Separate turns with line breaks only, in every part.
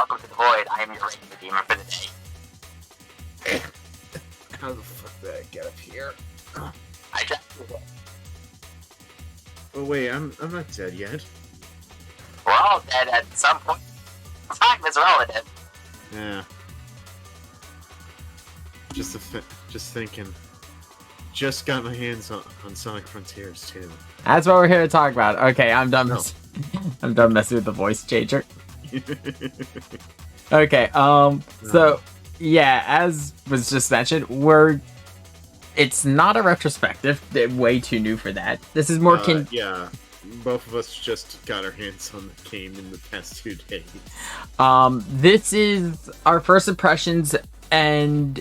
welcome to the void. I am your ranger demon for the day.
How the fuck did I get up here?
I just...
Oh wait, I'm not dead yet.
We're all dead at some point. Time is relative.
Yeah. Just thinking. Just got my hands on Sonic Frontiers too.
That's what we're here to talk about. Okay, I'm done. I'm done messing with the voice changer. Okay. So yeah, as was just mentioned, it's not a retrospective. They're way too new for that. This is more
yeah. Both of us just got our hands on the game in the past 2 days.
This is our first impressions, and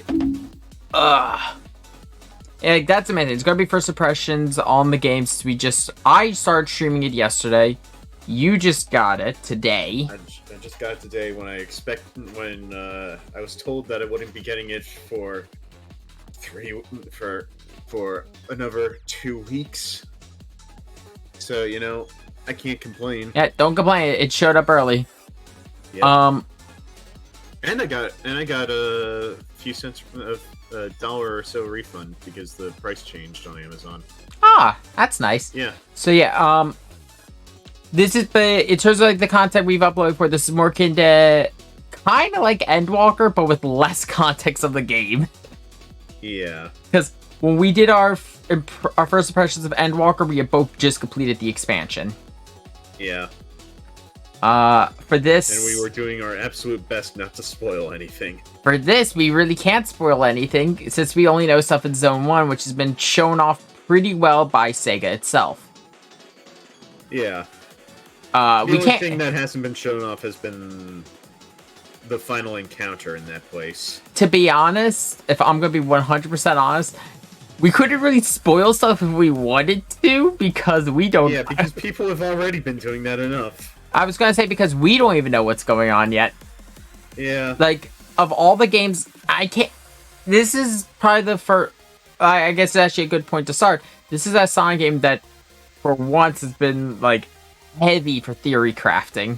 like, that's amazing. It's gonna be first impressions on the games. I started streaming it yesterday. You just got it today.
I just got it today when I was told that I wouldn't be getting it for another 2 weeks. So, I can't complain.
Yeah, don't complain. It showed up early.
Yep. And I got a few cents of a dollar or so refund because the price changed on Amazon.
Ah, that's nice.
Yeah.
So yeah, this is in terms of like the content we've uploaded for this is more akin to kind of like Endwalker, but with less context of the game.
Yeah.
Because when we did our first impressions of Endwalker, we had both just completed the expansion.
Yeah.
For this...
And we were doing our absolute best not to spoil anything.
For this, we really can't spoil anything, since we only know stuff in Zone 1, which has been shown off pretty well by Sega itself.
Yeah.
The
only thing that hasn't been shown off has been the final encounter in that place.
To be honest, if I'm going to be 100% honest, we couldn't really spoil stuff if we wanted to, because we don't...
Yeah, because people have already been doing that enough.
I was going to say, because we don't even know what's going on yet.
Yeah.
Like, of all the games, I can't... This is probably the first... I guess it's actually a good point to start. This is a Sonic game that, for once, has been, like, heavy for theory crafting.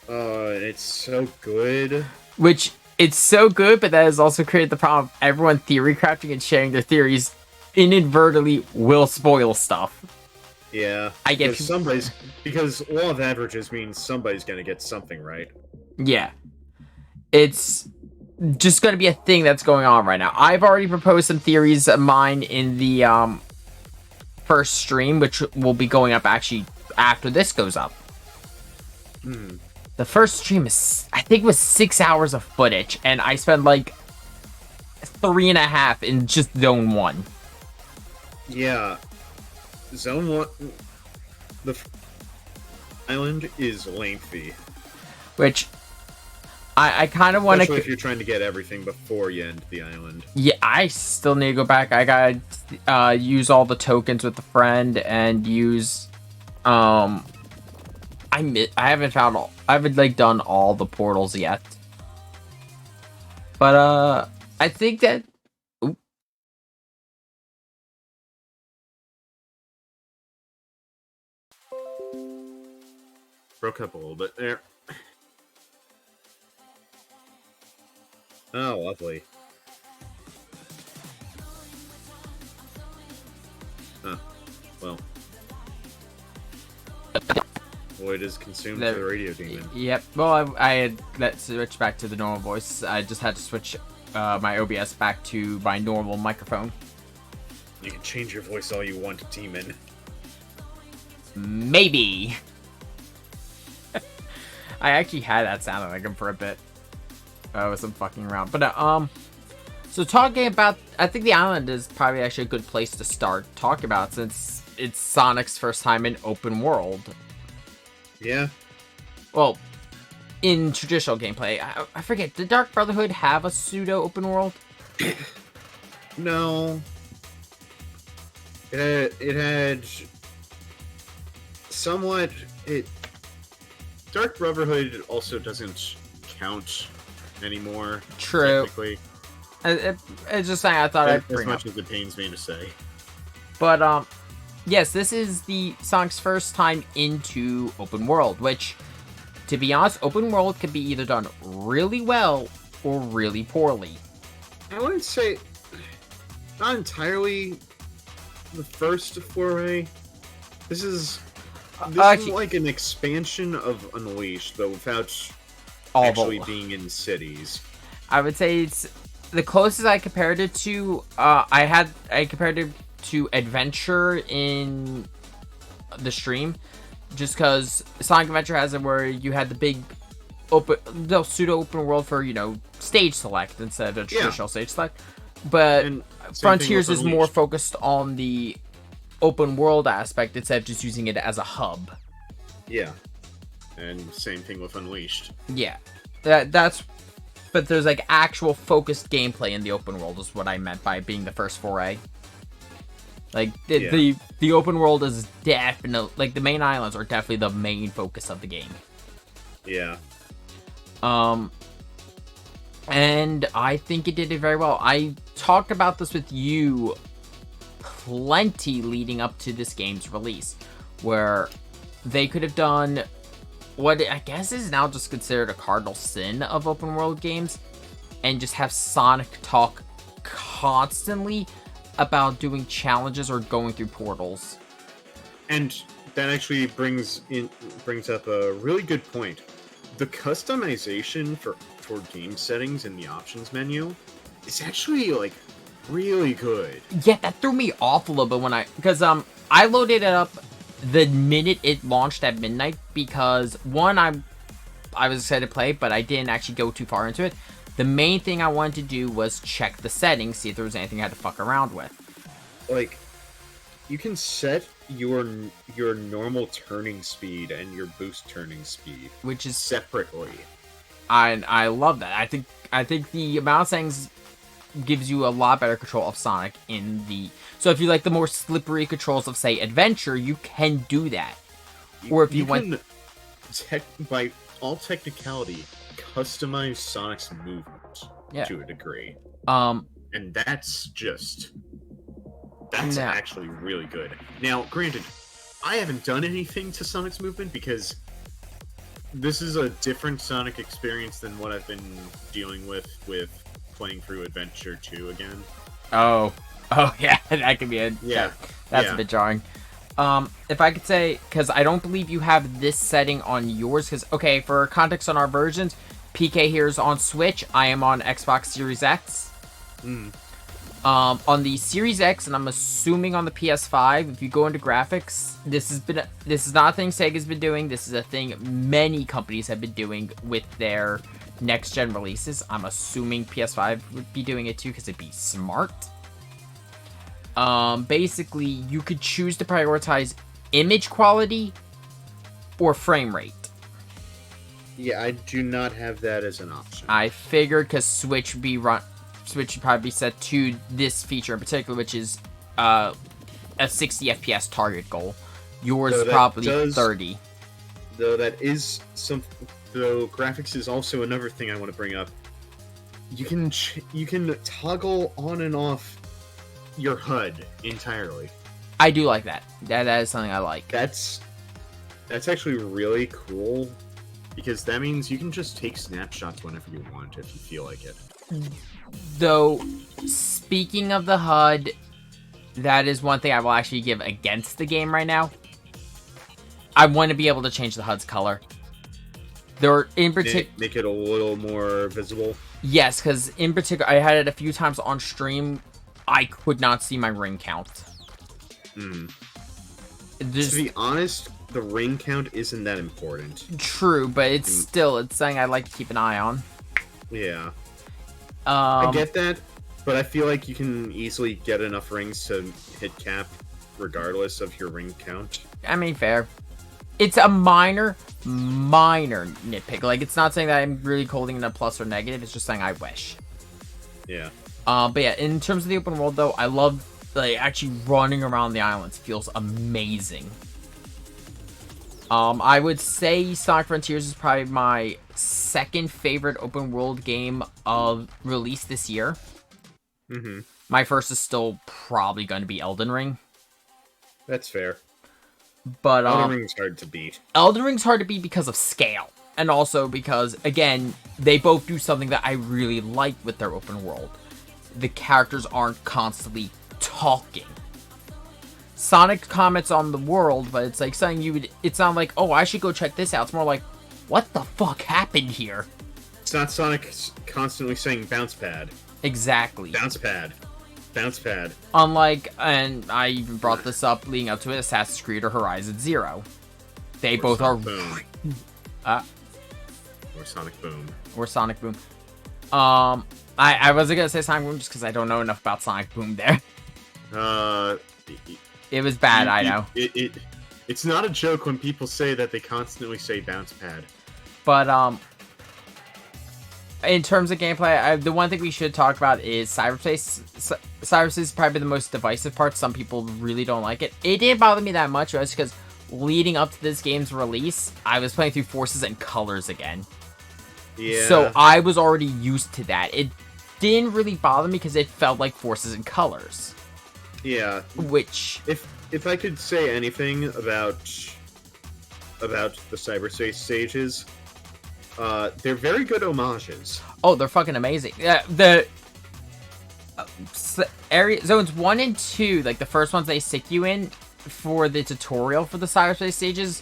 It's so good.
Which, it's so good, but that has also created the problem of everyone theory crafting and sharing their theories inadvertently will spoil stuff.
Yeah.
I get
because law of averages means somebody's gonna get something right.
Yeah. It's just gonna be a thing that's going on right now. I've already proposed some theories of mine in the first stream, which will be going up actually after this goes up. The first stream I think was 6 hours of footage, and I spent like 3.5 in just Zone 1.
Yeah. Zone 1... The island is lengthy.
Which... I kind of want to...
Especially if you're trying to get everything before you end the island.
Yeah, I still need to go back. I gotta use all the tokens with the friend and use... I haven't like done all the portals yet. But I think that... Oop.
Broke up a little bit there. Oh, lovely. Huh. Well. Void is consumed for the radio demon.
Yep. Well, I had let's switch back to the normal voice. I just had to switch my OBS back to my normal microphone.
You can change your voice all you want, demon.
Maybe. I actually had that sounding like him for a bit. With some fucking around. But, so talking about... I think the island is probably actually a good place to start talking about, since it's Sonic's first time in open world.
Yeah.
Well, in traditional gameplay. I forget, did Dark Brotherhood have a pseudo-open world?
No. It had... Somewhat... Dark Brotherhood also doesn't count anymore.
True.
Technically.
It's just something I thought I'd bring up.
As much as it pains me to say.
But, yes, this is the Sonic's first time into open world, which to be honest, open world can be either done really well or really poorly.
I wouldn't say not entirely the first foray. This is
Actually,
like an expansion of Unleashed, but without
all
actually
the,
being in cities.
I would say it's the closest I compared it to. I compared it to Adventure in the stream, just because Sonic Adventure has it where you had the big the pseudo open world for stage select instead of a traditional stage select, but
And same
Frontiers
thing with
is more
Unleashed.
focused on the open world aspect instead of just using it as a hub.
Yeah, and same thing with Unleashed.
Yeah, but there's like actual focused gameplay in the open world is what I meant by being the first foray. Like the open world is definitely, like, the main islands are definitely the main focus of the game.
Yeah.
And I think it did it very well. I talked about this with you plenty leading up to this game's release, where they could have done what I guess is now just considered a cardinal sin of open world games, and just have Sonic talk constantly about doing challenges or going through portals.
And that actually brings up a really good point. The customization for game settings in the options menu is actually like really good.
Yeah, that threw me off a little bit because I loaded it up the minute it launched at midnight, because one, I was excited to play, but I didn't actually go too far into it. The main thing I wanted to do was check the settings, see if there was anything I had to fuck around with.
Like, you can set your normal turning speed and your boost turning speed,
Which is
separately.
I love that. I think the amount of settings gives you a lot better control of Sonic in the. So if you like the more slippery controls of, say, Adventure, you can do that. Or if you went,
by all technicality, customize Sonic's movement to a degree. And that's actually really good. Now, granted, I haven't done anything to Sonic's movement because this is a different Sonic experience than what I've been dealing with playing through Adventure 2 again.
Oh yeah, that could be a that's a bit jarring. If I could say, because I don't believe you have this setting on yours, because, okay, for context on our versions, PK here is on Switch, I am on Xbox Series X. On the Series X, and I'm assuming on the PS5, if you go into graphics, this is not a thing Sega's been doing, this is a thing many companies have been doing with their next-gen releases. I'm assuming PS5 would be doing it too, because it'd be smart. Basically, you could choose to prioritize image quality or frame rate.
Yeah, I do not have that as an option.
I figured because Switch would probably be set to this feature in particular, which is a 60 FPS target goal. Yours is probably 30.
Though graphics is also another thing I want to bring up. You can toggle on and off your HUD entirely.
I do like that. That is something I like.
That's actually really cool, because that means you can just take snapshots whenever you want if you feel like it.
Though, speaking of the HUD, that is one thing I will actually give against the game right now. I want to be able to change the HUD's color. There, in particular,
make it a little more visible.
Yes, because in particular, I had it a few times on stream. I could not see my ring count.
To be honest, the ring count isn't that important.
True, but it's something I'd like to keep an eye on.
Yeah. I get that, but I feel like you can easily get enough rings to hit cap regardless of your ring count.
I mean, fair. It's a minor nitpick. Like, it's not saying that I'm really holding it a plus or negative. It's just saying I wish.
Yeah.
But yeah, in terms of the open world, though, I love, like, actually running around the islands. Feels amazing. I would say Sonic Frontiers is probably my second favorite open world game of release this year. My first is still probably going to be Elden Ring.
That's fair.
But
Elden Ring's hard to beat.
Elden Ring's hard to beat because of scale. and also because, again, they both do something that I really like with their open world. The characters aren't constantly talking. Sonic comments on the world, but it's like something you would... It's not like, oh, I should go check this out. It's more like, what the fuck happened here?
It's not Sonic constantly saying bounce pad.
Exactly.
Bounce pad. Bounce pad.
Unlike, and I even brought this up leading up to it, Assassin's Creed or Horizon Zero. They both are...
Boom. Or Sonic Boom.
Or Sonic Boom. I wasn't gonna say Sonic Boom just because I don't know enough about Sonic Boom there. It was bad, I know.
It's not a joke when people say that they constantly say bounce pad.
But, in terms of gameplay, the one thing we should talk about is cyberspace. Cyberspace is probably the most divisive part. Some people really don't like it. It didn't bother me that much, just because leading up to this game's release, I was playing through Forces and Colors again.
Yeah.
So I was already used to that. It didn't really bother me because it felt like Forces and Colors.
Yeah.
Which...
If I could say anything about the cyberspace stages, they're very good homages.
Oh, they're fucking amazing. Area zones 1 and 2, like the first ones they stick you in for the tutorial for the cyberspace stages,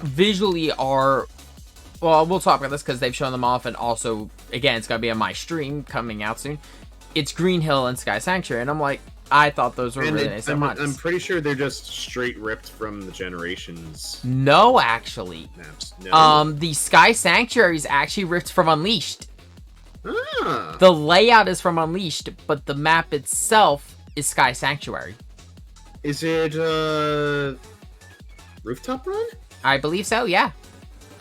visually are... Well, we'll talk about this because they've shown them off, and also, again, it's gonna be on my stream coming out soon. It's Green Hill and Sky Sanctuary, and I'm like, I thought those were really nice homages.
I'm pretty sure they're just straight ripped from the Generations.
No, actually.
Maps. No.
The Sky Sanctuary is actually ripped from Unleashed.
Ah.
The layout is from Unleashed, but the map itself is Sky Sanctuary.
Is it Rooftop Run?
I believe so, yeah.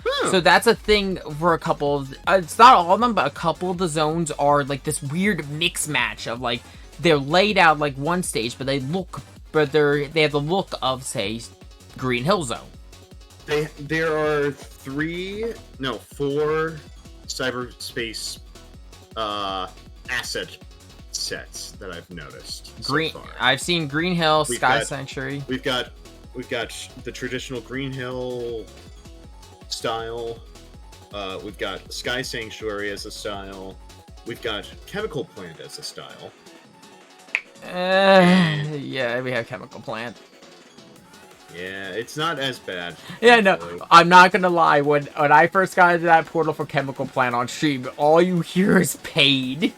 Huh.
So that's a thing for a couple of... it's not all of them, but a couple of the zones are like this weird mix match of like... They're laid out like one stage, but they have the look of, say, Green Hill Zone.
There are 4 cyberspace asset sets that I've noticed. So far.
I've seen Green Hill, Sky Sanctuary.
We've got the traditional Green Hill style. We've got Sky Sanctuary as a style. We've got Chemical Plant as a style.
Yeah, we have Chemical Plant.
Yeah, it's not as bad.
Yeah, no, I'm not gonna lie. When I first got into that portal for Chemical Plant on stream, all you hear is pain.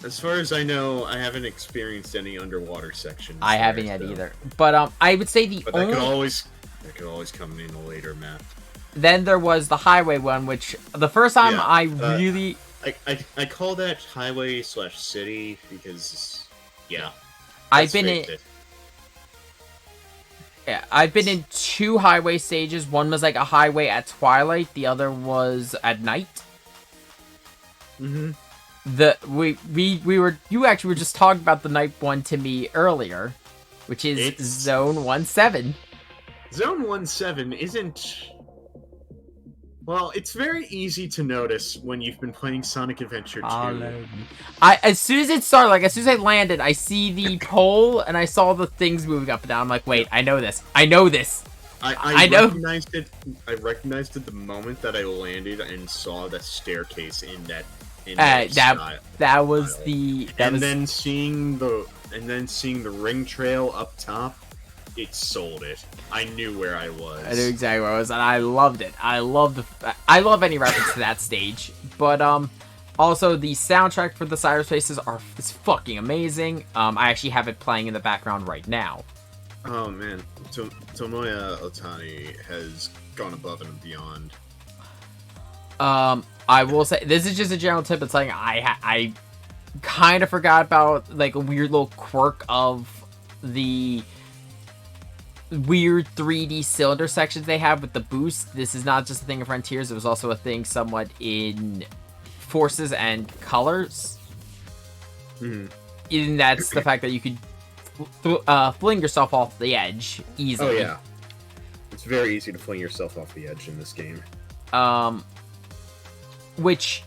As far as I know, I haven't experienced any underwater sections.
I haven't yet either. But I would say that could always come in a later map. Then there was the highway one, which the first time I really...
I call that highway/city because,
I've been in 2 highway stages. One was like a highway at twilight. The other was at night.
Mm-hmm.
You actually were just talking about the night one to me earlier, which is Zone 1-7.
Zone 1-7 isn't... Well, it's very easy to notice when you've been playing Sonic Adventure 2.
As soon as it started, like, as soon as I landed, I see the pole, and I saw the things moving up and down. I'm like, wait, I know this. I know this.
I recognized it. I recognized it the moment that I landed and saw the staircase in that style.
That was the...
Then seeing the ring trail up top, it sold it. I knew where I was.
I knew exactly where I was, and I loved it. I love any reference to that stage. But also the soundtrack for the cyberspaces is fucking amazing. I actually have it playing in the background right now.
Oh man, Tomoya Otani has gone above and beyond.
I will say this is just a general tip. It's like I kind of forgot about like a weird little quirk of the weird 3D cylinder sections they have with the boost. This is not just a thing in Frontiers. It was also a thing somewhat in Forces and Colors.
Mm-hmm.
And that's the fact that you could fling yourself off the edge easily.
Oh yeah, it's very easy to fling yourself off the edge in this game.
Which,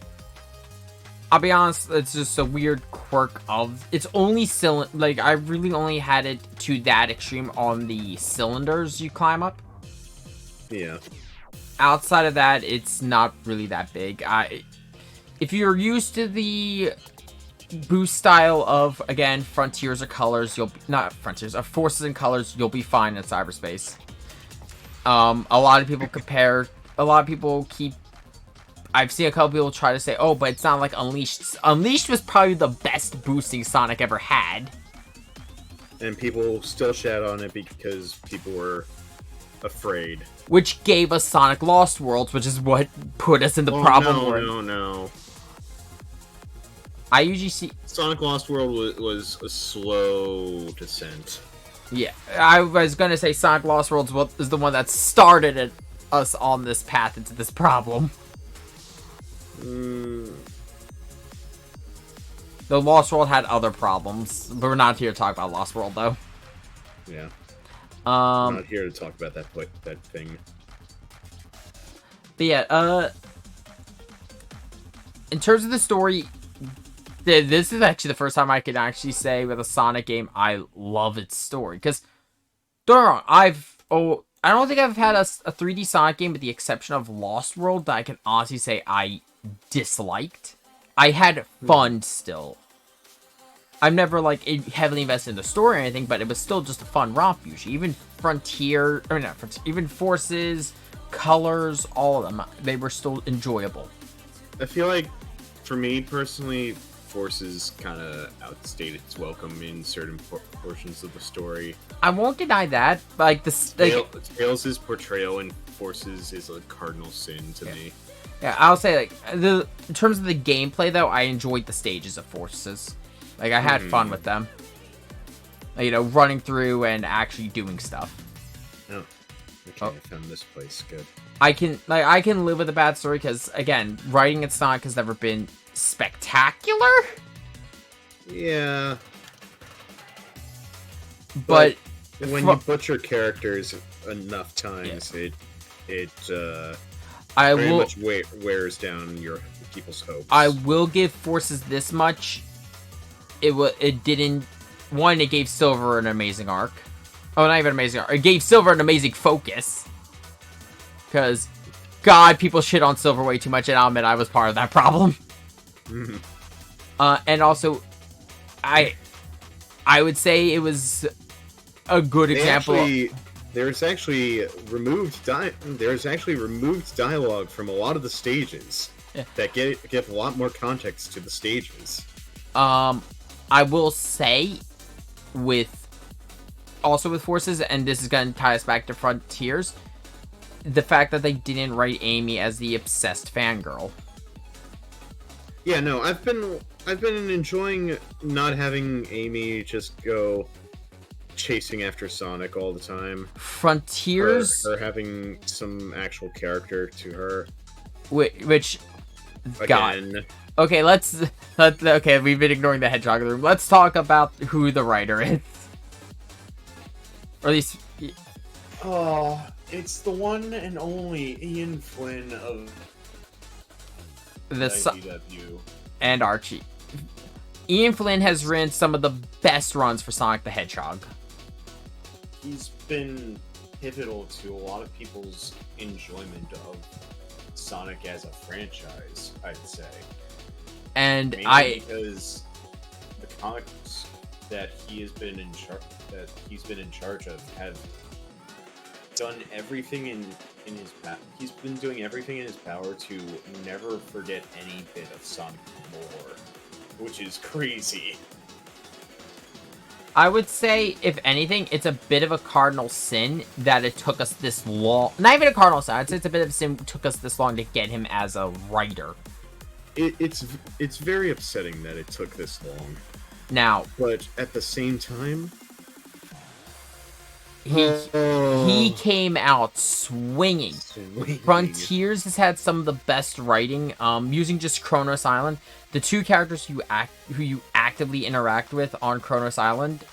I'll be honest, it's just a weird quirk of... It's only like, I really only had it to that extreme on the cylinders you climb up.
Yeah.
outside of that, it's not really that big. If you're used to the boost style of, again, Frontiers or Colors, not Frontiers, of Forces and Colors, you'll be fine in cyberspace. A lot of people keep, I've seen a couple people try to say, oh, but it's not like Unleashed. Unleashed was probably the best boosting Sonic ever had.
And people still shat on it because people were afraid.
Which gave us Sonic Lost Worlds, which is what put us in the problem.
No.
I usually see...
Sonic Lost World was a slow descent.
Yeah, I was going to say Sonic Lost Worlds is the one that started us on this path into this problem. The Lost World had other problems, but we're not here to talk about Lost World, though.
Yeah. I'm not here to talk about that thing.
But yeah, in terms of the story, this is actually the first time I can actually say with a Sonic game I love its story. Because, don't get me wrong, I don't think I've had a 3D Sonic game with the exception of Lost World that I can honestly say I disliked. I had fun still. I've never heavily invested in the story or anything, but it was still just a fun romp usually. Even even Forces, Colors, all of them, they were still enjoyable.
I feel like, for me personally, Forces kind of outstayed its welcome in certain portions of the story.
I won't deny that.
Tails' portrayal in Forces is a cardinal sin to me.
Yeah, I'll say in terms of the gameplay though, I enjoyed the stages of Forces. I had fun with them. Running through and actually doing stuff.
Oh, okay, I found this place good.
I can live with a bad story because, again, writing at Sonic has never been spectacular.
Yeah.
But
when you butcher characters enough times,
yeah.
it
very
much wears down your people's hopes.
I will give Forces this much. It didn't. One, it gave Silver an amazing arc. Oh, not even amazing arc. It gave Silver an amazing focus. Because, God, people shit on Silver way too much, and I'll admit I was part of that problem. And also, I would say it was a good example.
There's actually removed dialogue from a lot of the stages that give a lot more context to the stages.
I will say, with Forces, and this is going to tie us back to Frontiers, the fact that they didn't write Amy as the obsessed fangirl.
Yeah, no, I've been enjoying not having Amy just go chasing after Sonic all the time.
Frontiers,
her having some actual character to her,
which
again.
God. Okay, okay, we've been ignoring the Hedgehog in the room. Let's talk about who the writer is. Or at least...
Oh, it's the one and only Ian Flynn of IDW.
And Archie. Ian Flynn has written some of the best runs for Sonic the Hedgehog.
He's been pivotal to a lot of people's enjoyment of Sonic as a franchise, I'd say.
And
mainly because the comics that he's been in charge of have done everything in his power. He's been doing everything in his power to never forget any bit of Sonic lore, which is crazy.
I would say, if anything, it's a bit of a cardinal sin that it took us this long. Not even a cardinal sin. I'd say it's a bit of a sin it took us this long to get him as a writer.
It's very upsetting that it took this long.
Now,
but at the same time,
he came out swinging. Frontiers has had some of the best writing. Using just Kronos Island, the two characters who you actively interact with on Kronos Island.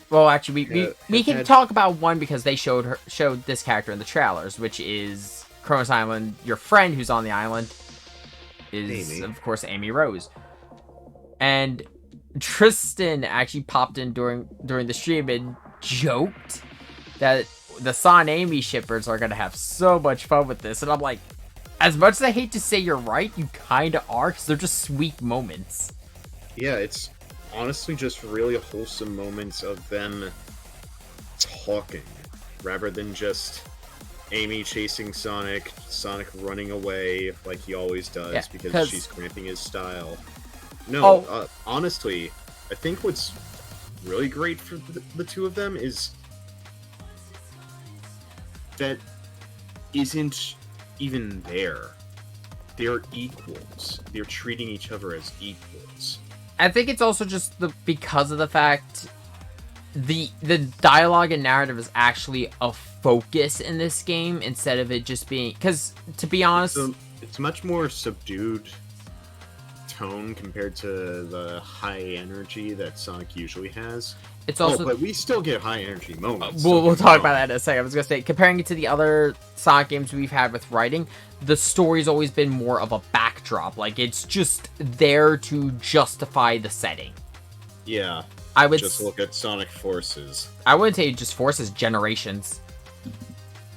We can talk about one because they showed this character in the trailers, which is Kronos Island. Your friend who's on the island is Amy. Of course, Amy Rose. And Tristan actually popped in during the stream and joked that the Son Amy shippers are gonna have so much fun with this. And I'm like, as much as I hate to say you're right, you kind of are, because they're just sweet moments.
Yeah, it's honestly just really wholesome moments of them talking, rather than just Amy chasing Sonic, Sonic running away like he always does because she's cramping his style. No, honestly, I think what's really great for the two of them is that isn't even there. They're equals. They're treating each other as equals.
I think it's also just because of the fact the dialogue and narrative is actually a focus in this game instead of it just being, because to be honest,
it's much more subdued tone compared to the high energy that Sonic usually has.
It's also,
but we still get high energy moments.
We'll talk about that in a second. I was gonna say, comparing it to the other Sonic games we've had with writing, the story's always been more of a backdrop. Like, it's just there to justify the setting.
Yeah.
I would
just look at Sonic Forces.
I wouldn't say just Forces, Generations.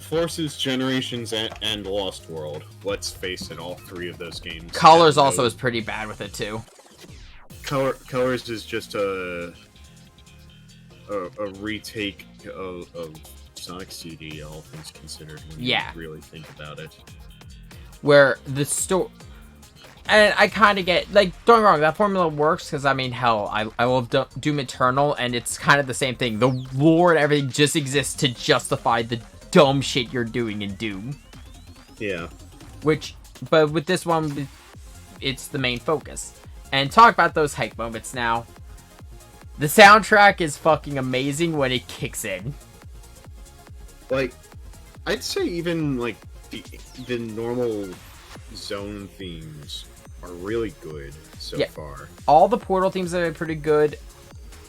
Forces, Generations, and Lost World. Let's face it, all three of those games.
Colors also is pretty bad with it too.
Colors is just a retake of Sonic CD, all things considered, when you really think about it.
Where the story... And I kind of get... Like, don't get me wrong, that formula works, because, I mean, hell, I love Doom Eternal, and it's kind of the same thing. The lore and everything just exists to justify the dumb shit you're doing in Doom.
Yeah.
But with this one, it's the main focus. And talk about those hype moments now. The soundtrack is fucking amazing when it kicks in.
Like, I'd say even, like, the normal zone themes are really good so far. All the
Portal themes are pretty good.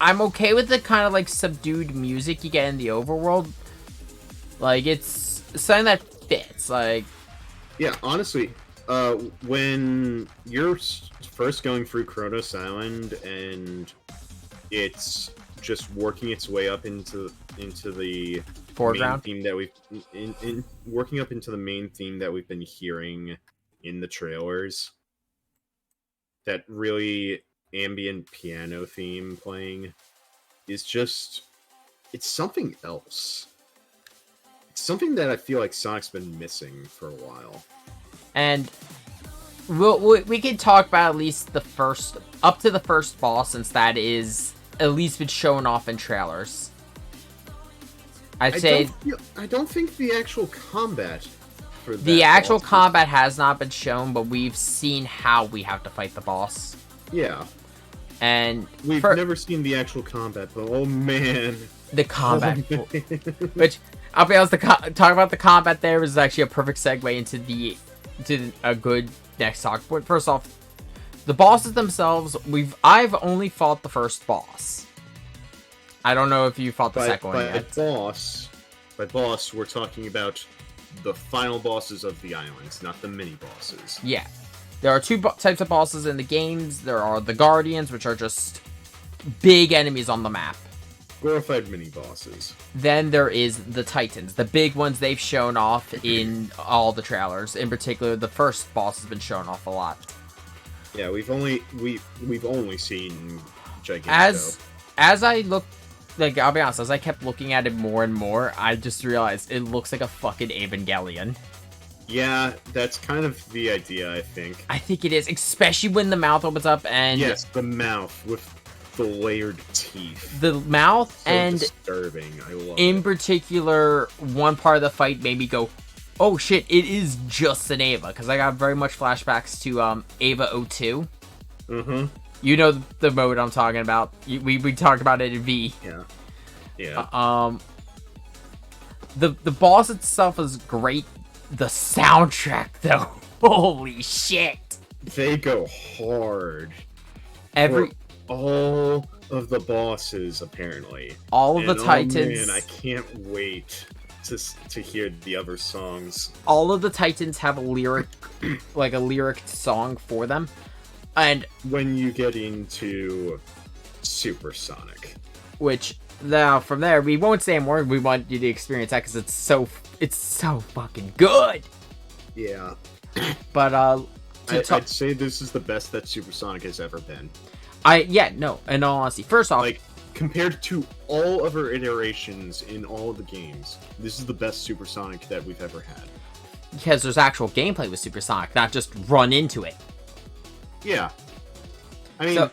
I'm okay with the kind of, like, subdued music you get in the overworld. Like, it's something that fits, like...
Yeah, honestly, when you're first going through Kronos Island and it's just working its way up into the
foreground
main theme that we've working up into the main theme that we've been hearing in the trailers, that really ambient piano theme playing is just, it's something else. It's something that I feel like Sonic's been missing for a while.
And we can talk about at least up to the first boss, since that is at least been shown off in trailers. I
don't think the actual combat for that
the actual combat has not been shown, but we've seen how we have to fight the boss.
Yeah.
And
we've never seen the actual combat, but oh man.
The combat. Which, I'll be honest, talk about the combat there is actually a perfect segue into a good next talk point. First off, the bosses themselves, I've only fought the first boss. I don't know if you fought the second one yet.
By boss, we're talking about the final bosses of the islands, not the mini bosses.
Yeah. There are two types of bosses in the games. There are the Guardians, which are just big enemies on the map.
Glorified mini bosses.
Then there is the Titans, the big ones they've shown off in all the trailers. In particular, the first boss has been shown off a lot.
Yeah, we've only seen Giganto.
As I look, like, I'll be honest, as I kept looking at it more and more, I just realized it looks like a fucking Evangelion.
Yeah, that's kind of the idea, I think.
I think it is, especially when the mouth opens up and...
Yes, the mouth with the layered teeth.
The mouth
so
and...
disturbing. I love
in
it.
particular, one part of the fight made me go, oh shit, it is just an Ava. Because I got very much flashbacks to Ava 02.
Mm-hmm.
You know the mode I'm talking about. We talked about it in V.
Yeah. Yeah.
The boss itself is great. The soundtrack, though, holy shit!
They go hard.
For
all of the bosses, apparently.
All of the Titans.
Man, I can't wait to hear the other songs.
All of the Titans have a lyric song for them. And
when you get into Supersonic,
which now from there, we won't say more. We want you to experience that because it's so fucking good.
Yeah.
But
I'd say this is the best that Supersonic has ever been.
No, in all honesty, first off,
Like, compared to all other iterations in all of the games, this is the best Supersonic that we've ever had.
because there's actual gameplay with Supersonic, not just run into it.
Yeah. I mean,
So-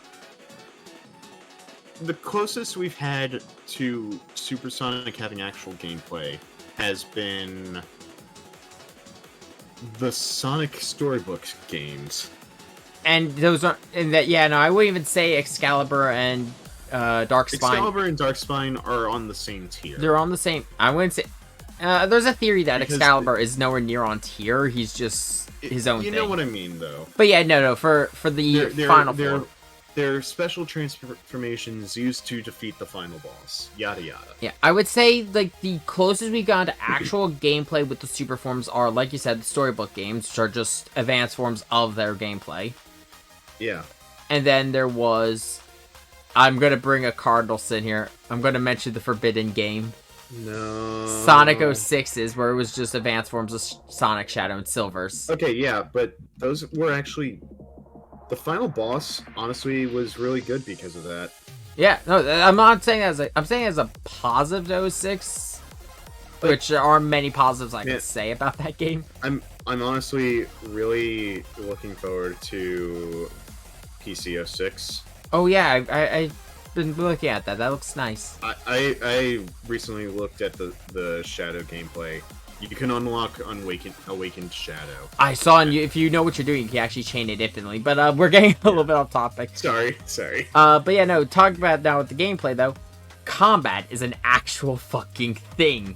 the closest we've had to Supersonic having actual gameplay has been the Sonic Storybooks games.
And those are, and that, yeah, no, I wouldn't even say Excalibur and Dark Spine.
Excalibur and Darkspine are on the same tier.
They're on the same. I wouldn't say. There's a theory that
Because
Excalibur is nowhere near on tier. He's just his own
You
thing.
know what I mean, though.
But yeah, no. For the final form.
They're special transformations used to defeat the final boss. Yada yada.
Yeah, I would say like the closest we got to actual gameplay with the super forms are, like you said, the storybook games, which are just advanced forms of their gameplay.
Yeah.
And then there was, I'm gonna bring a Cardinal Sin here. I'm gonna mention the Forbidden Game,
No.
Sonic 06's, where it was just advanced forms of Sonic, Shadow, and Silvers.
Okay, yeah, but those were actually the final boss. Honestly, was really good because of that.
Yeah, no, I'm not saying as I'm saying as a positive to 06, which there are many positives I can say about that game.
I'm honestly really looking forward to PC 06.
Oh yeah, I've been looking at that. That looks nice.
I recently looked at the Shadow gameplay. You can unlock Awakened Shadow.
I saw, and if you know what you're doing, you can actually chain it infinitely. But we're getting a little bit off topic.
Sorry.
But yeah, no. Talking about now with the gameplay though, combat is an actual fucking thing.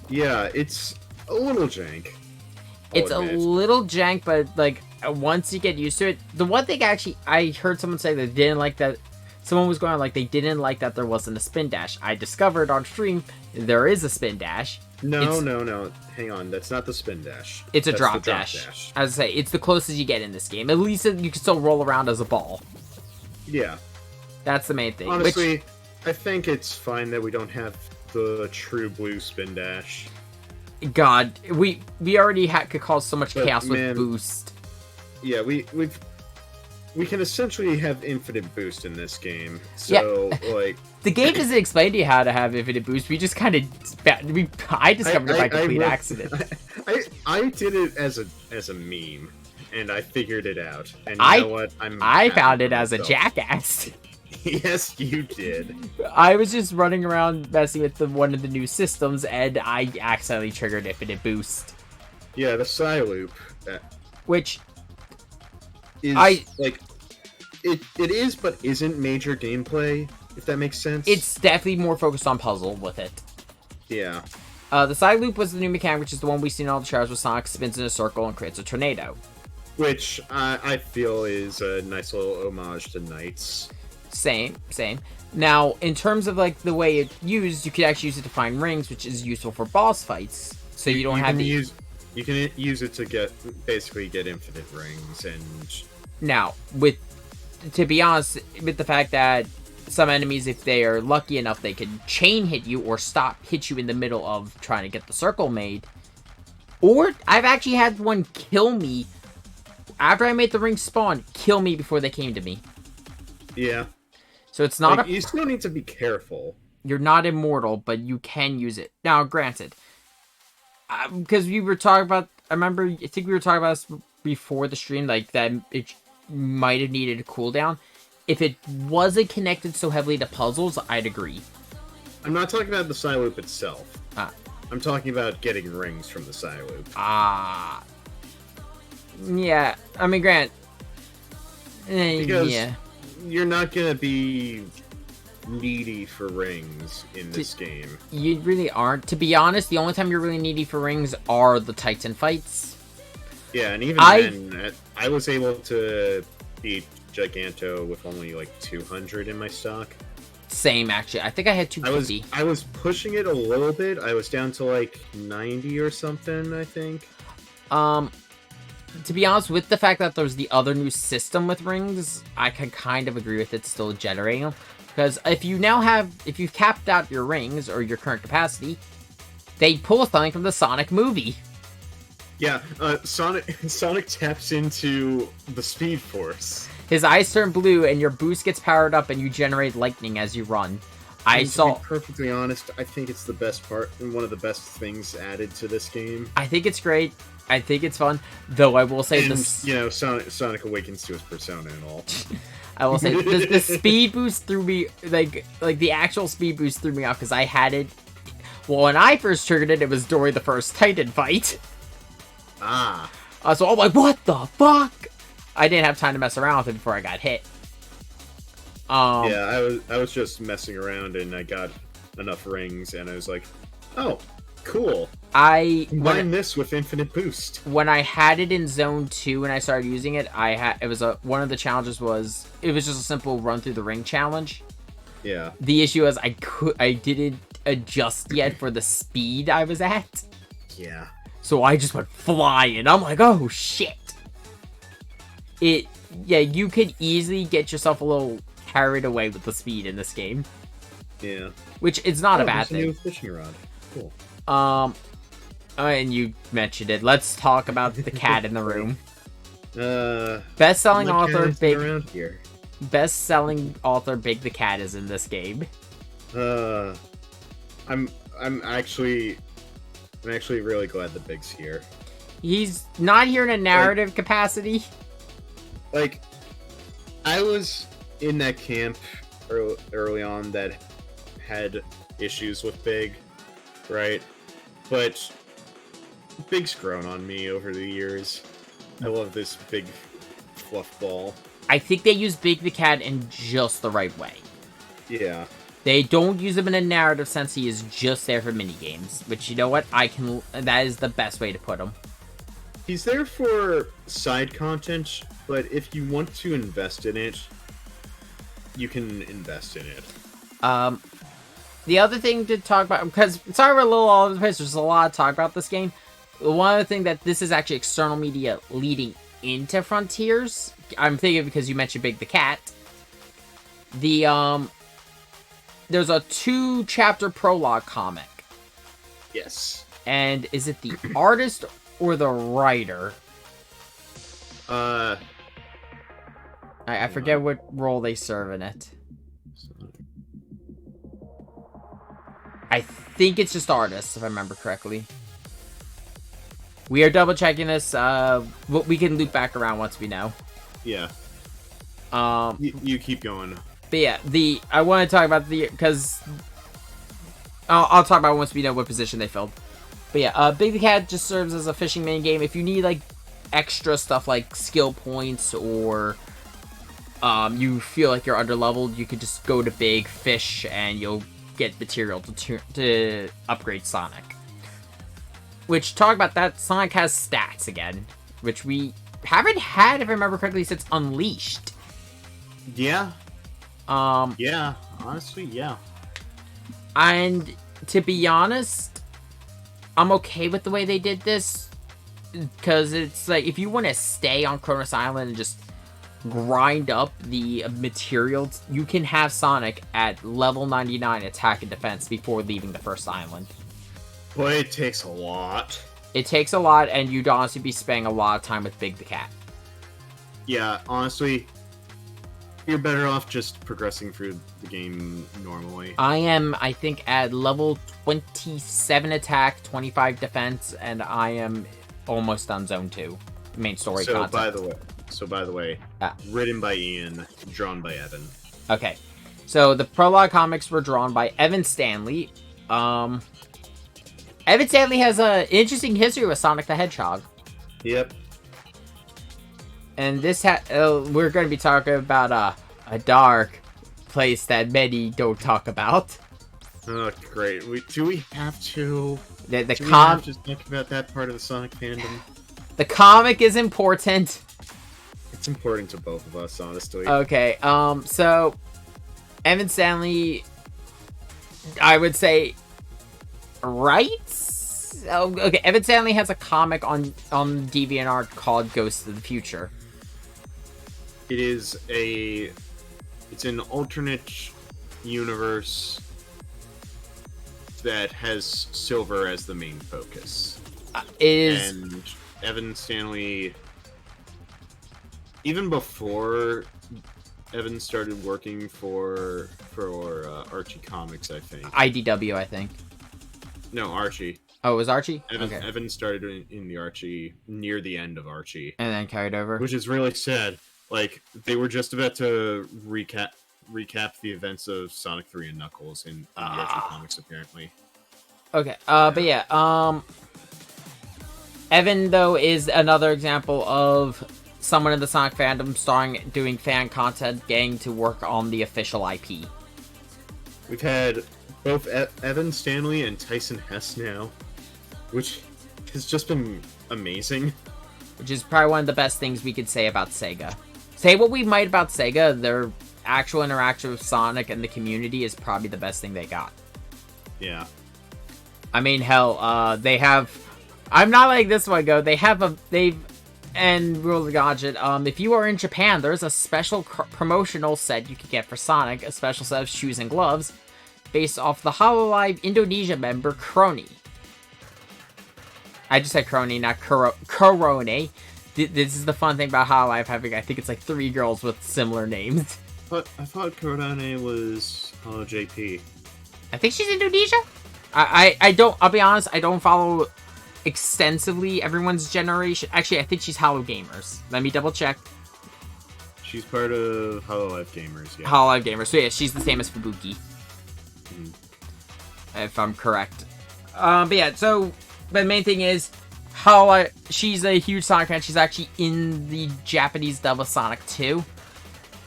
Yeah, it's a little jank.
It's a little jank, but like once you get used to it, the one thing actually I heard someone say they didn't like that. Someone was going on like they didn't like that there wasn't a spin dash. I discovered on stream there is a spin dash.
No. Hang on, that's not the spin dash.
It's a
That's
drop
the
dash. As I say, it's the closest you get in this game. At least you can still roll around as a ball.
Yeah.
That's the main thing.
Honestly, I think it's fine that we don't have the true blue spin dash.
God, we already could cause so much
But,
chaos with
man,
boost.
Yeah, we can essentially have infinite boost in this game. So like
The game doesn't explain to you how to have infinite boost. We just kind of I discovered it by complete accident.
I did it as a meme, and I figured it out. And you know what?
I found it
happy
as a
with myself.
jackass.
Yes, you did.
I was just running around messing with one of the new systems, and I accidentally triggered infinite boost.
Yeah, the Psyloop.
Which
Is like it is but isn't major gameplay, if that makes sense.
it's definitely more focused on puzzle with it.
Yeah.
The side loop was the new mechanic, which is the one we see in all the trailers where Sonic spins in a circle and creates a tornado.
Which I feel is a nice little homage to Knights.
Same. Now, in terms of like the way it's used, you could actually use it to find rings, which is useful for boss fights. So you don't have to
use. You can use it to basically get infinite rings, and
now to be honest, with the fact that some enemies, if they are lucky enough, they can chain hit you or hit you in the middle of trying to get the circle made. Or I've actually had one kill me after I made the ring spawn, kill me before they came to me.
yeah.
So it's not
you still need to be careful.
You're not immortal, but you can use it. Now, granted, because we were talking about, I think we were talking about this before the stream, like that it might have needed a cooldown. If it wasn't connected so heavily to puzzles, I'd agree.
I'm not talking about the Psyloop itself.
Ah.
I'm talking about getting rings from the Psyloop.
Yeah, I mean,
Because
yeah.
you're not gonna be needy for rings in this game.
You really aren't. To be honest, the only time you're really needy for rings are the Titan fights.
Yeah, and even then, I was able to beat Giganto with only like 200 in my stock.
Same, actually. I think I had 250.
I was pushing it a little bit. I was down to like 90 or something, I think.
To be honest, with the fact that there's the other new system with rings, I can kind of agree with it still generating them. Because if you've capped out your rings or your current capacity, they pull something from the Sonic movie.
Yeah, Sonic taps into the Speed Force.
His eyes turn blue, and your boost gets powered up, and you generate lightning as you run.
To be perfectly honest, I think it's the best part and one of the best things added to this game.
I think it's great. I think it's fun. Though I will say this,
Sonic awakens to his persona and all.
I will say the speed boost threw me like the actual speed boost threw me off because I had it. Well, when I first triggered it, it was during the first Titan fight.
Ah.
So I'm like, what the fuck? I didn't have time to mess around with it before I got hit.
Yeah, I was just messing around and I got enough rings and I was like, oh, cool. Combine this with infinite boost.
When I had it in Zone 2 and I started using it, one of the challenges was it was just a simple run through the ring challenge.
Yeah.
The issue is I didn't adjust yet for the speed I was at.
Yeah.
So I just went flying. I'm like, oh shit. You could easily get yourself a little carried away with the speed in this game.
Yeah.
Which is not a bad thing.
New fishing rod. Cool.
And you mentioned it. Let's talk about the cat in the room. Best-selling author Big the Cat is in this game.
I'm actually really glad that Big's here.
He's not here in a narrative capacity.
Like, I was in that camp early on that had issues with Big, right? But Big's grown on me over the years. I love this big fluff ball.
I think they use Big the Cat in just the right way.
Yeah.
They don't use him in a narrative sense. He is just there for minigames. Which, you know what? That is the best way to put him.
He's there for side content, but if you want to invest in it, you can invest in it.
The other thing to talk about, because sorry we're a little all over the place, there's a lot to talk about this game. One other thing that this is actually external media leading into Frontiers. I'm thinking because you mentioned Big the Cat. There's a 2-chapter prologue comic.
Yes.
And is it the artist or the writer? I forget what role they serve in it. I think it's just artists, if I remember correctly. We are double checking this. We can loop back around once we know.
Yeah. You keep going.
But yeah, I want to talk about because I'll talk about it once we know what position they filled. But yeah, Big the Cat just serves as a fishing main game. If you need like extra stuff like skill points or you feel like you're underleveled, you could just go to Big, fish, and you'll get material to upgrade Sonic. Which, talk about that, Sonic has stats again, which we haven't had, if I remember correctly, since Unleashed.
Yeah. Yeah, honestly, yeah.
And to be honest, I'm okay with the way they did this, because it's like, if you want to stay on Kronos Island and just grind up the materials, you can have Sonic at level 99 attack and defense before leaving the first island.
But it takes a lot.
It takes a lot, and you'd honestly be spending a lot of time with Big the Cat.
Yeah, honestly, you're better off just progressing through the game normally.
I am, I think, at level 27 attack, 25 defense, and I am almost on Zone 2, main story content.
By the way, written by Ian, drawn by Evan.
Okay, so the prologue comics were drawn by Evan Stanley. Evan Stanley has an interesting history with Sonic the Hedgehog.
Yep.
And this we're going to be talking about a dark place that many don't talk about.
Oh, great. Do we have to?
We have
to talk about that part of the Sonic fandom?
The comic is important.
It's important to both of us, honestly.
Okay, so Evan Stanley, I would say, writes? Oh, okay, Evan Stanley has a comic on DeviantArt called Ghosts of the Future.
It's an alternate universe that has Silver as the main focus. And Evan Stanley, even before Evan started working for Archie Comics, I think.
IDW, I think.
No, Archie.
Oh, it was Archie?
Evan started in the Archie, near the end of Archie.
And then carried over.
Which is really sad. Like, they were just about to recap the events of Sonic 3 and Knuckles in the Archie Comics, apparently.
Okay, but yeah, Evan, though, is another example of someone in the Sonic fandom doing fan content, getting to work on the official IP.
We've had both Evan Stanley and Tyson Hess now, which has just been amazing.
Which is probably one of the best things we could say about Sega. Say what we might about Sega, their actual interaction with Sonic and the community is probably the best thing they got.
Yeah.
I mean, hell, they have... I'm not letting this one go. And Rule of the Gadget, if you are in Japan, there's a special promotional set you can get for Sonic, a special set of shoes and gloves, based off the Hololive Indonesia member, Crony. I just said Crony, not Corone. This is the fun thing about Hololive having, I think it's like 3 girls with similar names.
But I thought Corone was Holo JP.
I think she's Indonesia? I don't, I'll be honest, I don't follow extensively everyone's generation. Actually, I think she's Hollow Gamers. Let me double check.
She's part of Hololive Gamers, yeah.
Hololive Gamers. So yeah, she's the same as Fubuki. If I'm correct. But yeah, so the main thing is she's a huge Sonic fan. She's actually in the Japanese dub of Sonic 2.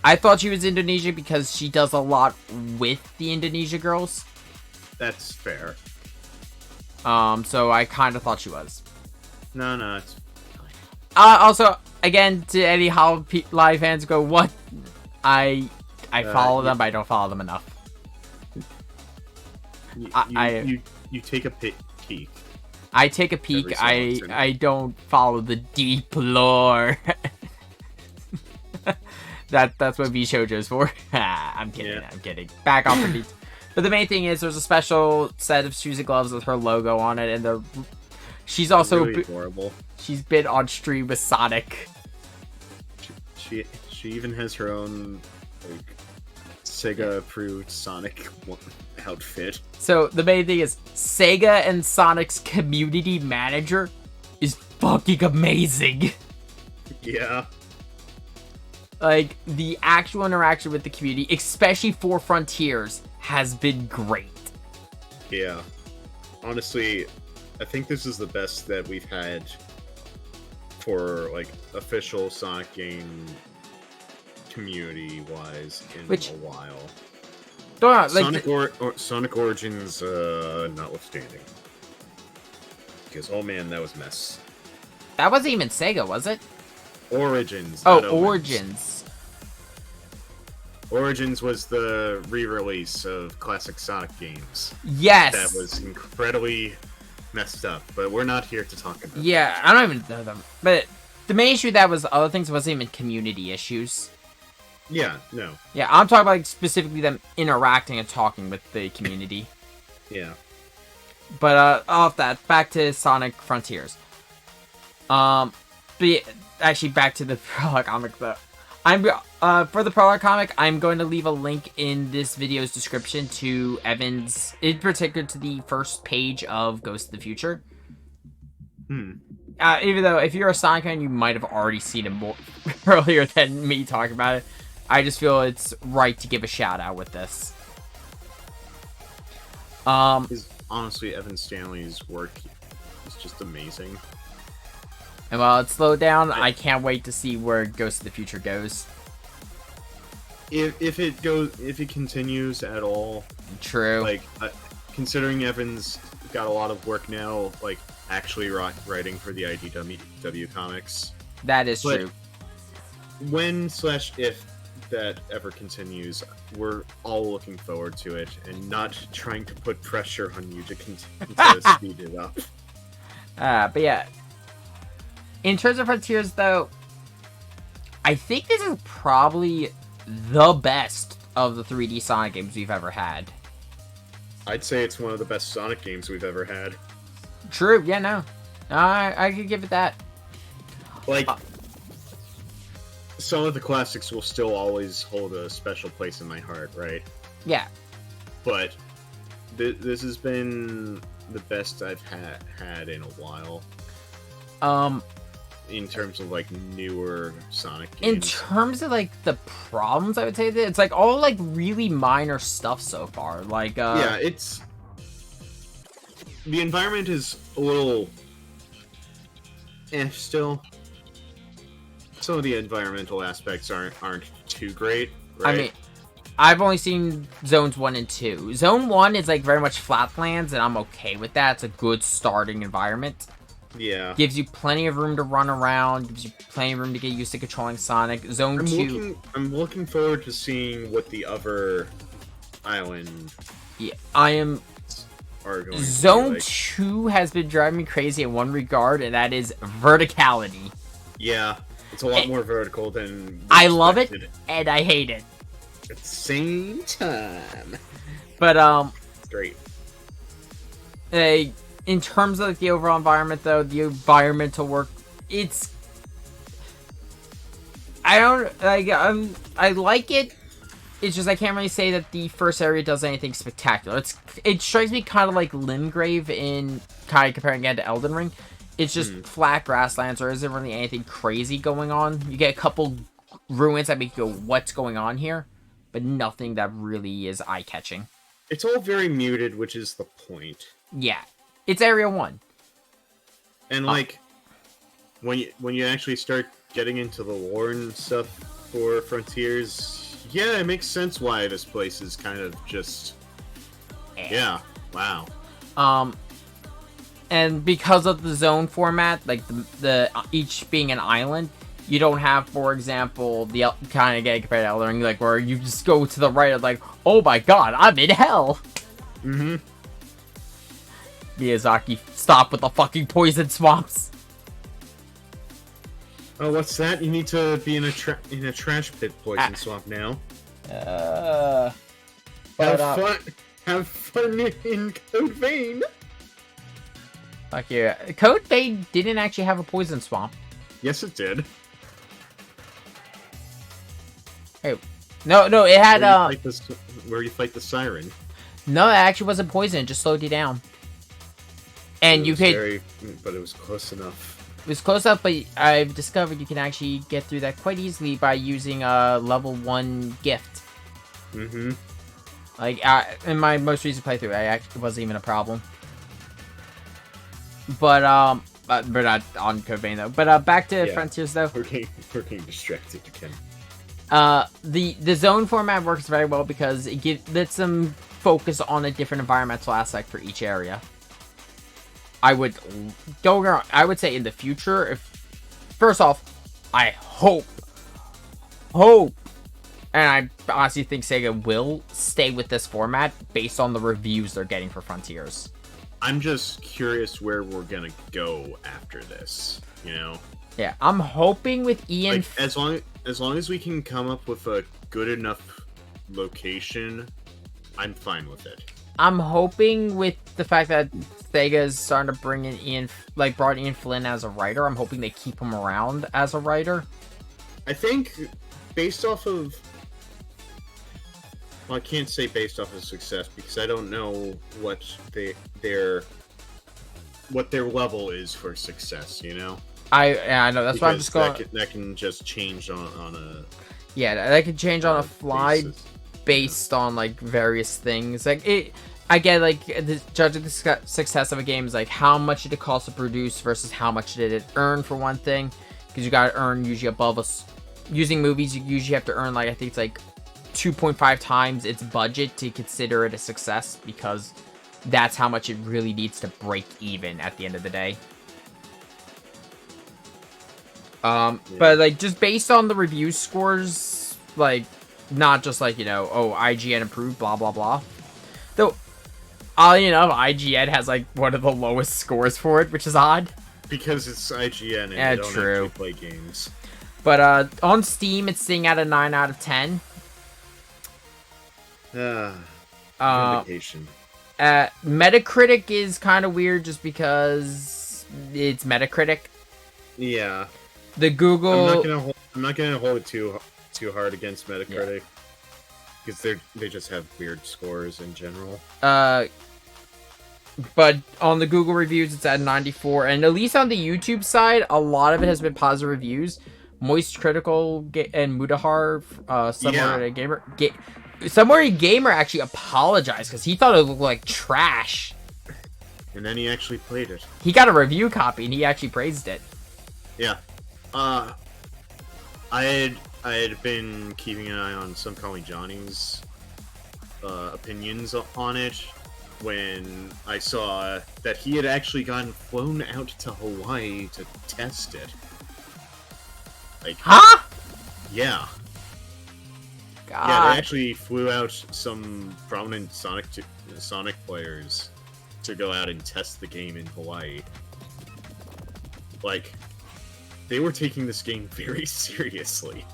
I thought she was Indonesian because she does a lot with the Indonesia girls.
That's fair.
So I kind of thought she was.
No, it's fine.
Also, again, to any Hololive fans go, what? I follow them, but I don't follow them enough.
You take a peek.
I take a peek.
So
I don't follow the deep lore. That's what V-Shoujo's for. I'm kidding.
Yeah.
I'm kidding. Back off from these. But the main thing is, there's a special set of shoes and gloves with her logo on it, and she's also
really adorable.
She's been on stream with Sonic.
She even has her own like Sega approved Sonic outfit.
So the main thing is, Sega and Sonic's community manager is fucking amazing.
Yeah.
Like, the actual interaction with the community, especially for Frontiers, has been great.
Yeah. Honestly, I think this is the best that we've had for, like, official Sonic game community-wise in a while. Sonic Origins notwithstanding. Because, oh man, that was a mess.
That wasn't even Sega, was it?
Origins.
Oh, Origins.
Origins was the re-release of classic Sonic games.
Yes.
That was incredibly messed up, but we're not here to talk about that.
Yeah, I don't even know them. But the main issue that was other things wasn't even community issues.
Yeah, no.
Yeah, I'm talking about like, specifically them interacting and talking with the community.
Yeah.
But off that, back to Sonic Frontiers. But yeah, actually, back to the Prologue comic, though. For the Prologue comic, I'm going to leave a link in this video's description to Evan's, in particular to the first page of Ghost of the Future. Even though, if you're a Sonic fan, you might have already seen it more earlier than me talking about it. I just feel it's right to give a shout out with this.
Honestly, Evan Stanley's work is just amazing.
And while it's slowed down, I can't wait to see where Ghost of the Future goes.
If it continues at all.
True.
Like, considering Evan's got a lot of work now, like actually writing for the IDW comics.
That is true.
When/if that ever continues, we're all looking forward to it, and not trying to put pressure on you to continue to speed it up.
But yeah. In terms of Frontiers, though, I think this is probably the best of the 3D Sonic games we've ever had.
I'd say it's one of the best Sonic games we've ever had.
True, yeah, no. I could give it that.
Like, some of the classics will still always hold a special place in my heart, right?
Yeah.
But this has been the best I've had in a while. In terms of, like, newer Sonic games.
In terms of, like, the problems, I would say that it's, like, all, like, really minor stuff so far. Like,
yeah, it's... The environment is a little... still. Some of the environmental aspects aren't too great, right?
I mean, I've only seen Zones 1 and 2. Zone 1 is, like, very much flatlands, and I'm okay with that. It's a good starting environment.
Yeah.
Gives you plenty of room to run around, gives you plenty of room to get used to controlling Sonic. Zone 2...
I'm looking forward to seeing what the other island...
Yeah, I am...
are going
Zone
to be like.
2 has been driving me crazy in one regard, and that is verticality.
Yeah, it's a lot more vertical than we
I love it,
expected.
and I hate it.
At the same time.
But,
It's great.
in terms of, like, the overall environment, though, the environmental work, it's... I don't... Like, I like it. It's just I can't really say that the first area does anything spectacular. It strikes me kind of like Limgrave in kind of comparing it to Elden Ring. It's just flat grasslands. There isn't really anything crazy going on. You get a couple ruins that make you go, "What's going on here?" But nothing that really is eye-catching.
It's all very muted, which is the point.
Yeah, it's Area 1.
And like, when you actually start getting into the lore and stuff for Frontiers. Yeah, it makes sense why this place is kind of just... Yeah, wow.
And because of the zone format, like the each being an island, you don't have, for example, the kind of getting compared to Elden Ring, like where you just go to the right of like, oh my god, I'm in hell.
Mm-hmm.
Miyazaki, stop with the fucking poison swamps.
Oh, what's that? You need to be in a trash pit poison swamp now. Have fun in Code Vein.
Fuck yeah. Code Vein didn't actually have a poison swamp.
Yes, it did.
Hey, no, it had
where you fight the siren.
No, it actually wasn't poison. It just slowed you down. And you could.
But it was close enough.
It was close up, but I've discovered you can actually get through that quite easily by using a level 1 gift.
Mm-hmm.
Like, in my most recent playthrough, it wasn't even a problem. But not on Code Vein, though. But, back to Frontiers, though.
We're getting distracted again.
The zone format works very well because it lets them focus on a different environmental aspect for each area. I would say in the future, first off, I hope, and I honestly think Sega will stay with this format based on the reviews they're getting for Frontiers.
I'm just curious where we're gonna go after this, you know?
Yeah, I'm hoping with Ian...
Like, as long as we can come up with a good enough location, I'm fine with it.
I'm hoping with the fact that Sega's starting to bring in brought Ian Flynn as a writer, I'm hoping they keep him around as a writer.
I think, based off of... Well, I can't say based off of success, because I don't know what their level is for success, you know?
I know, that's why I'm just going...
That can just change on a...
Yeah, that can change on a fly
basis.
Based on, like, various things. Like, I get, like, judging the success of a game is, like, how much did it cost to produce versus how much did it earn, for one thing. Because you gotta earn usually above us. Using movies, you usually have to earn, like, I think it's, like, 2.5 times its budget to consider it a success. Because that's how much it really needs to break even at the end of the day. But, like, just based on the review scores, like, not just, like, you know, oh, IGN approved, blah, blah, blah. Though, oddly enough, IGN has, like, one of the lowest scores for it, which is odd.
Because it's IGN and
Yeah,
they don't
true.
actually play games.
But, on Steam, it's sitting at a 9 out of 10.
Vindication.
Metacritic is kind of weird just because it's Metacritic.
Yeah.
The Google.
I'm not gonna hold it too hard against Metacritic because they just have weird scores in general.
But on the Google reviews, it's at 94, and at least on the YouTube side, a lot of it has been positive reviews. Moist Critical and Mudahar, Somewhere Gamer actually apologized because he thought it looked like trash.
And then he actually played it.
He got a review copy and he actually praised it.
Yeah. I had been keeping an eye on Some Call Me Johnny's opinions on it when I saw that he had actually gotten flown out to Hawaii to test it. Like,
huh?
Yeah.
God.
Yeah, they actually flew out some prominent Sonic players to go out and test the game in Hawaii. Like, they were taking this game very seriously.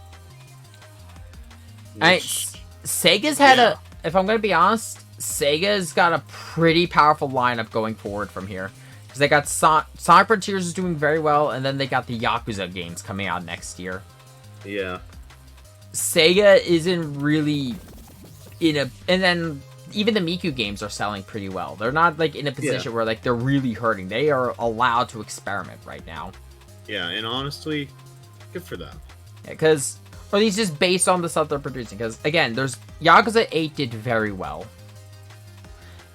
Sega's had if I'm going to be honest, Sega's got a pretty powerful lineup going forward from here. Because they got Sonic Frontiers is doing very well, and then they got the Yakuza games coming out next year.
Yeah.
Sega isn't really and then even the Miku games are selling pretty well. They're not like in a position where like they're really hurting. They are allowed to experiment right now.
Yeah, and honestly, good for them.
Yeah, because or at least just based on the stuff they're producing. Because again, there's Yakuza 8 did very well.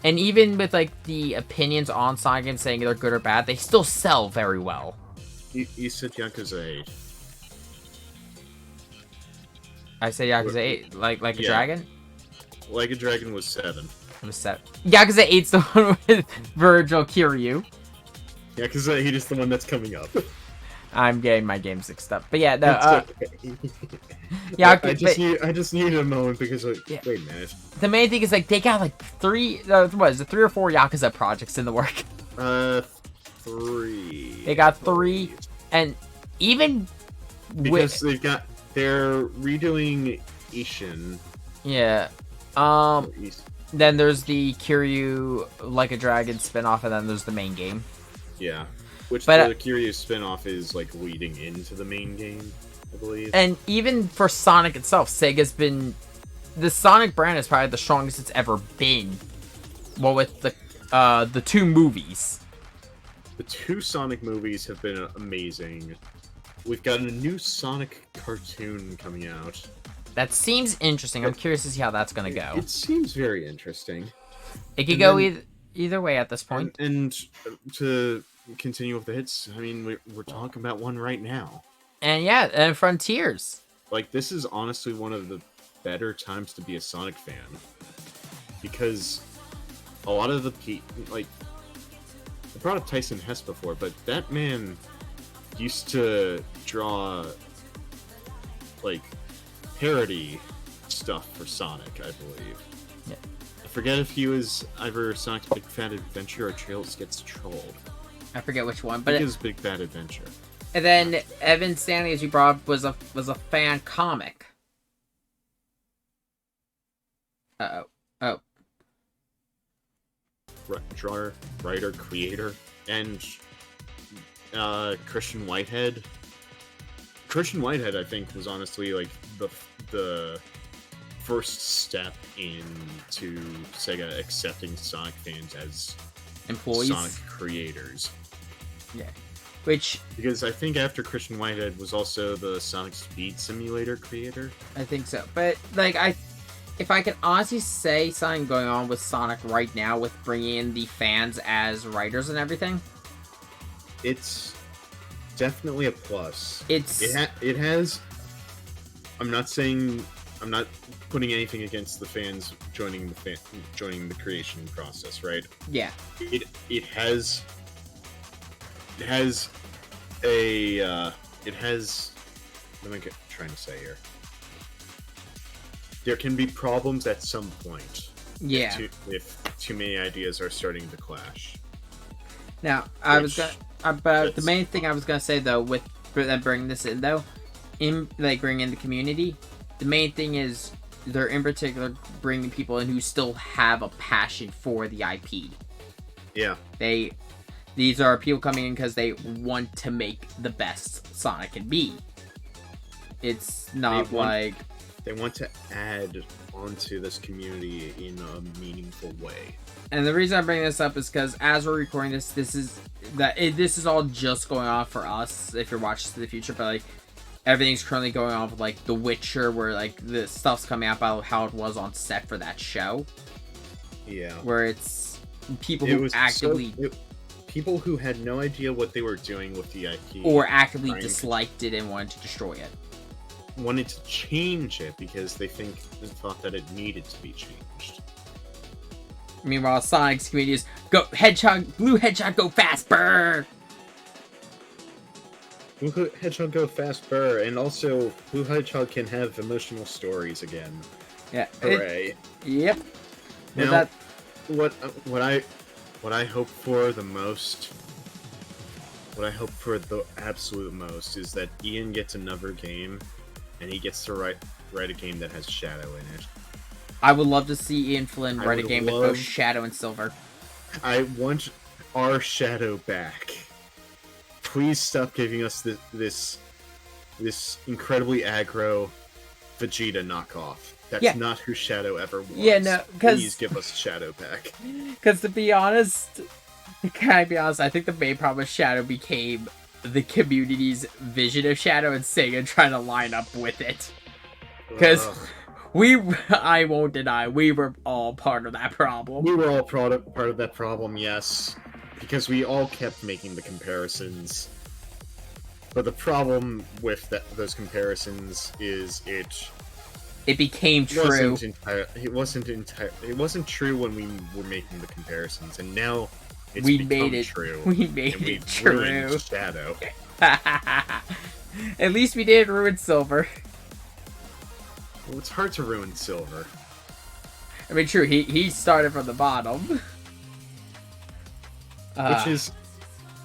And even with like the opinions on Sonic games saying they're good or bad, they still sell very well.
You said Yakuza 8.
I said Yakuza 8, like a dragon?
Like a Dragon was 7.
It was 7. Yakuza 8's the one with Virgil Kiryu.
Yakuza 8 is the one that's coming up.
I'm getting my games mixed up. But yeah, no,
I just need a moment because wait a minute.
The main thing is like they got like 3 or 4 Yakuza projects in the work.
3.
They got 3, and even
because they're redoing Ishin.
Yeah. Then there's the Kiryu Like a Dragon spinoff, and then there's the main game.
Yeah. Which the Kiryu spinoff is like leading into the main game, I believe.
And even for Sonic itself, Sega's been the Sonic brand is probably the strongest it's ever been. Well, with the 2 movies.
The 2 Sonic movies have been amazing. We've got a new Sonic cartoon coming out.
That seems interesting. I'm curious to see how that's going to go.
It seems very interesting.
It could go either way at this point.
And to continue with the hits, I mean, we're talking about one right now.
And yeah, and Frontiers.
Like, this is honestly one of the better times to be a Sonic fan. Because a lot of the I brought up Tyson Hess before, but that man used to draw like parody stuff for Sonic, I believe.
Yeah.
I forget if he was either Sonic's Big Fat Adventure or Trails Gets Trolled.
I forget which one,
I
but
think it was Big Bad Adventure.
And then Evan Stanley, as you brought up, was a fan comic. Oh.
Drawer, writer, creator, and Christian Whitehead. Christian Whitehead, I think, was honestly like the first step into Sega accepting Sonic fans as
employees,
Sonic creators.
Yeah, because
I think after Christian Whitehead was also the Sonic Speed Simulator creator.
I think so, but like if I can honestly say something going on with Sonic right now with bringing in the fans as writers and everything,
it's definitely a plus.
It
has. I'm not putting anything against the fans joining the creation process, right?
Yeah.
It has what am I trying to say here? There can be problems at some point.
Yeah.
If too many ideas are starting to clash.
Now, the main thing I was gonna say though, with bringing this in though, bringing in the community, the main thing is they're in particular bringing people in who still have a passion for the IP.
Yeah.
These are people coming in because they want to make the best Sonic can be. It's not
they want to add onto this community in a meaningful way.
And the reason I bring this up is because as we're recording this, this is all just going on for us. If you're watching to the future, but like everything's currently going on with like The Witcher, where like the stuff's coming out about how it was on set for that show.
Yeah.
Where it's people who actively
people who had no idea what they were doing with the IP
or actively disliked it and wanted to destroy it.
Wanted to change it because they thought that it needed to be changed.
Meanwhile, Sonic's community is go Hedgehog, Blue Hedgehog, go fast, burr!
Blue Hedgehog go fast, burr, and also Blue Hedgehog can have emotional stories again.
Yeah.
Hooray!
Yep.
Now, what I hope for the most, what I hope for the absolute most is that Ian gets another game, and he gets to write a game that has Shadow in it. I
would love to see Ian Flynn write a game with both Shadow and Silver.
I want our Shadow back. Please stop giving us this incredibly aggro Vegeta knockoff. That's not who Shadow ever was.
Yeah, no,
please give us Shadow back.
Because to be honest, I think the main problem with Shadow became the community's vision of Shadow and Sega trying to line up with it. Because I won't deny, we were all part of that problem.
We were all part of that problem, yes. Because we all kept making the comparisons. But the problem with those comparisons is
it became true.
It wasn't true when we were making the comparisons, and now it's
made it
true.
We made it true.
Ruined Shadow.
At least we didn't ruin Silver.
Well, it's hard to ruin Silver.
I mean, true. He started from the bottom.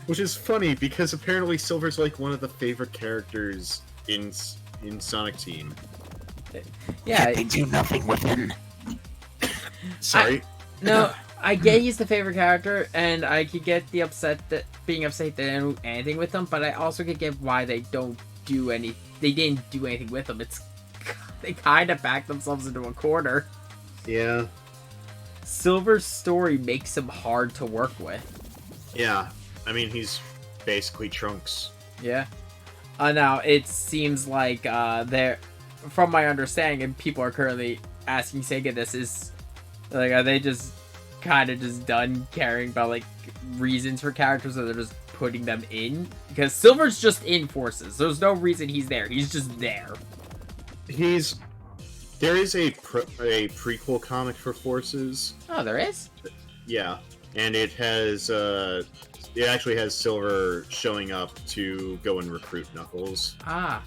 Which is funny because apparently Silver's like one of the favorite characters in Sonic Team.
Yeah,
they do nothing with him.
Sorry.
No, I get he's the favorite character, and I could get being upset that they didn't do anything with him. But I also could get why they didn't do anything with him. They kind of backed themselves into a corner.
Yeah.
Silver's story makes him hard to work with.
Yeah, I mean he's basically Trunks.
Yeah. Now it seems like from my understanding, and people are currently asking Sega this, is like, are they just kind of just done caring about like reasons for characters, or they're just putting them in? Because Silver's just in Forces. There's no reason he's there. He's just there.
There is a prequel comic for Forces.
Oh, there is?
Yeah, and it actually has Silver showing up to go and recruit Knuckles.
Ah.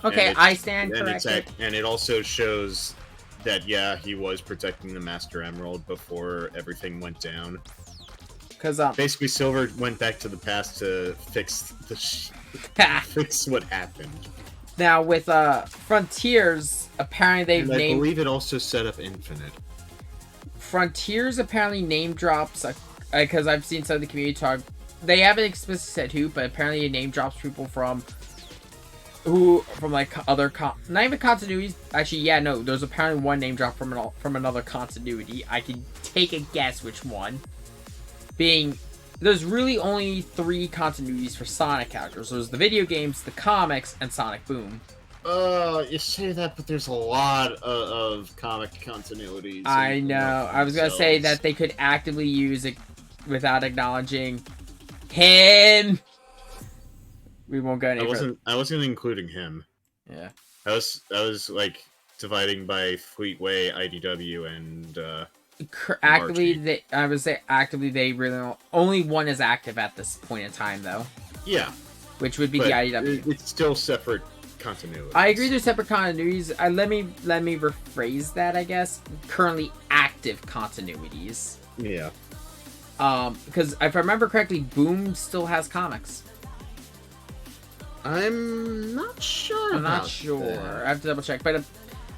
Okay, I stand corrected.
And it also shows that, yeah, he was protecting the Master Emerald before everything went down.
Because
basically, Silver went back to the past to fix fix what happened.
Now, with Frontiers, apparently I
believe it also set up Infinite.
Frontiers apparently name drops, because I've seen some of the community talk. They haven't explicitly said who, but apparently it name drops people from like other not even continuities. Actually, yeah, no, there's apparently one name drop from another continuity. I can take a guess which one. There's really only 3 continuities for Sonic characters. There's the video games, the comics, and Sonic Boom.
You say that, but there's a lot of comic continuities.
I know. I was gonna say that they could actively use it without acknowledging him. We won't go any further.
I wasn't including him.
Yeah.
I was like dividing by Fleetway, IDW, and
actively. I would say actively. They really don't, only one is active at this point in time, though.
Yeah.
Which would be the IDW.
It's still separate continuities.
I agree. There's separate continuities. Let me rephrase that. I guess currently active continuities.
Yeah.
Because if I remember correctly, Boom still has comics.
I'm not sure.
I'm not sure.
That.
I have to double check, but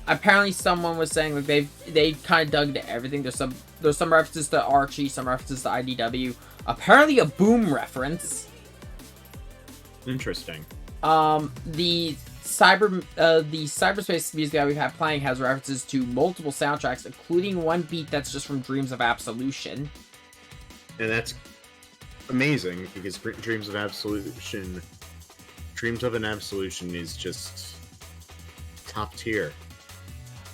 apparently someone was saying like they kind of dug into everything. There's some references to Archie, some references to IDW. Apparently a Boom reference.
Interesting.
The cyberspace music that we've had playing has references to multiple soundtracks, including one beat that's just from Dreams of Absolution.
And that's amazing, because Dreams of an Absolution is just top tier.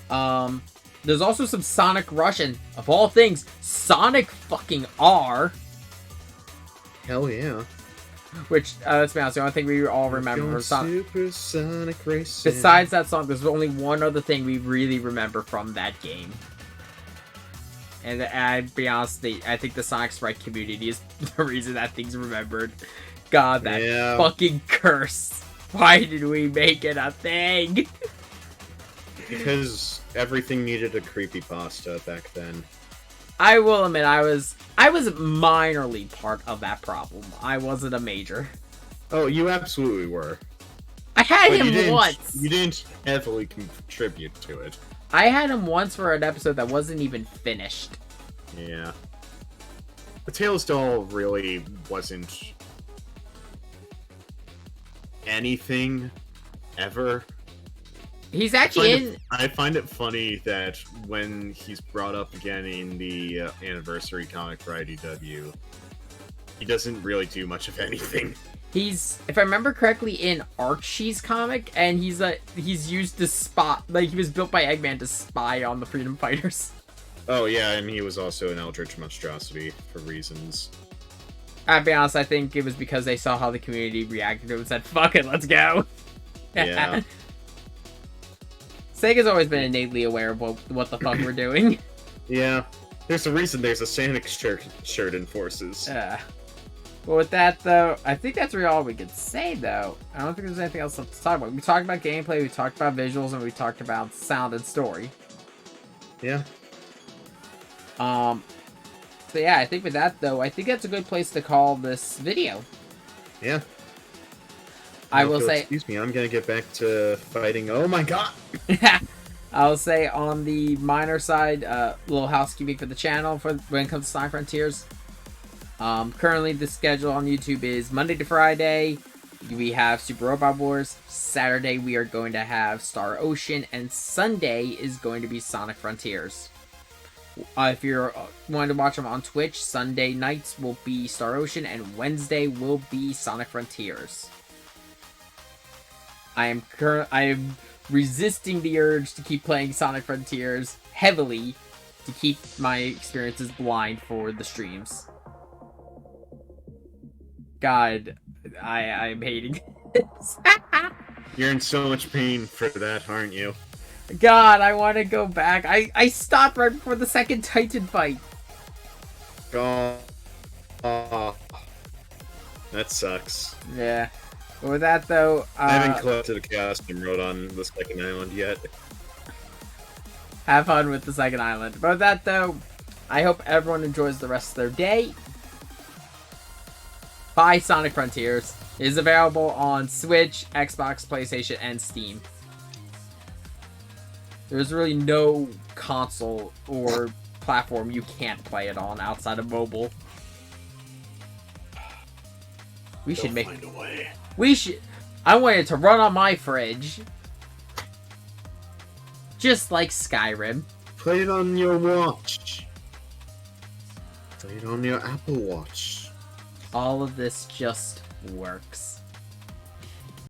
There's also some Sonic Rush, and of all things, Sonic fucking R.
Hell yeah.
Which, let's be honest, the only thing we all remember from Sonic...
Supersonic Racing.
Besides that song, there's only one other thing we really remember from that game. And I'd be honest, I think the Sonic Sprite community is the reason that thing's remembered. God, that fucking curse. Why did we make it a thing?
Because everything needed a creepypasta back then.
I will admit, I was minorly part of that problem. I wasn't a major.
Oh, you absolutely were.
I had him once.
You didn't heavily contribute to it.
I had him once for an episode that wasn't even finished.
Yeah. The Tails doll really wasn't anything ever.
He's actually
I find it funny that when he's brought up again in the anniversary comic for IDW, he doesn't really do much of anything.
He's, if I remember correctly, in Archie's comic, and he's used to spot, like, he was built by Eggman to spy on the Freedom Fighters.
Oh yeah, and he was also an Eldritch Monstrosity for reasons.
I'll be honest, I think it was because they saw how the community reacted to it and said, fuck it, let's go!
Yeah.
Sega's always been innately aware of what the fuck we're doing.
Yeah. There's a reason there's a Sonic shirt in Forces.
Yeah. But with that, though, I think that's really all we could say, though. I don't think there's anything else to talk about. We talked about gameplay, we talked about visuals, and we talked about sound and story.
Yeah.
So yeah, I think with that, though, I think that's a good place to call this video.
Yeah.
I will say...
Excuse me, I'm gonna get back to fighting... Oh my god!
I'll say on the minor side, little housekeeping for the channel when it comes to Sonic Frontiers. Currently, the schedule on YouTube is Monday to Friday. We have Super Robot Wars. Saturday, we are going to have Star Ocean. And Sunday is going to be Sonic Frontiers. If you're wanting to watch them on Twitch, Sunday nights will be Star Ocean. And Wednesday will be Sonic Frontiers. I am resisting the urge to keep playing Sonic Frontiers heavily to keep my experiences blind for the streams. God, I'm hating this.
You're in so much pain for that, aren't you?
God, I want to go back. I stopped right before the second Titan fight.
Oh, that sucks.
Yeah. But with that, though...
I haven't collected a Chaos Emerald on the second island yet.
Have fun with the second island. But with that, though, I hope everyone enjoys the rest of their day. Buy Sonic Frontiers. It is available on Switch, Xbox, PlayStation, and Steam. There's really no console or platform you can't play it on outside of mobile. We should
find a way.
We should... I want it to run on my fridge. Just like Skyrim.
Play it on your watch. Play it on your Apple Watch.
All of this just works.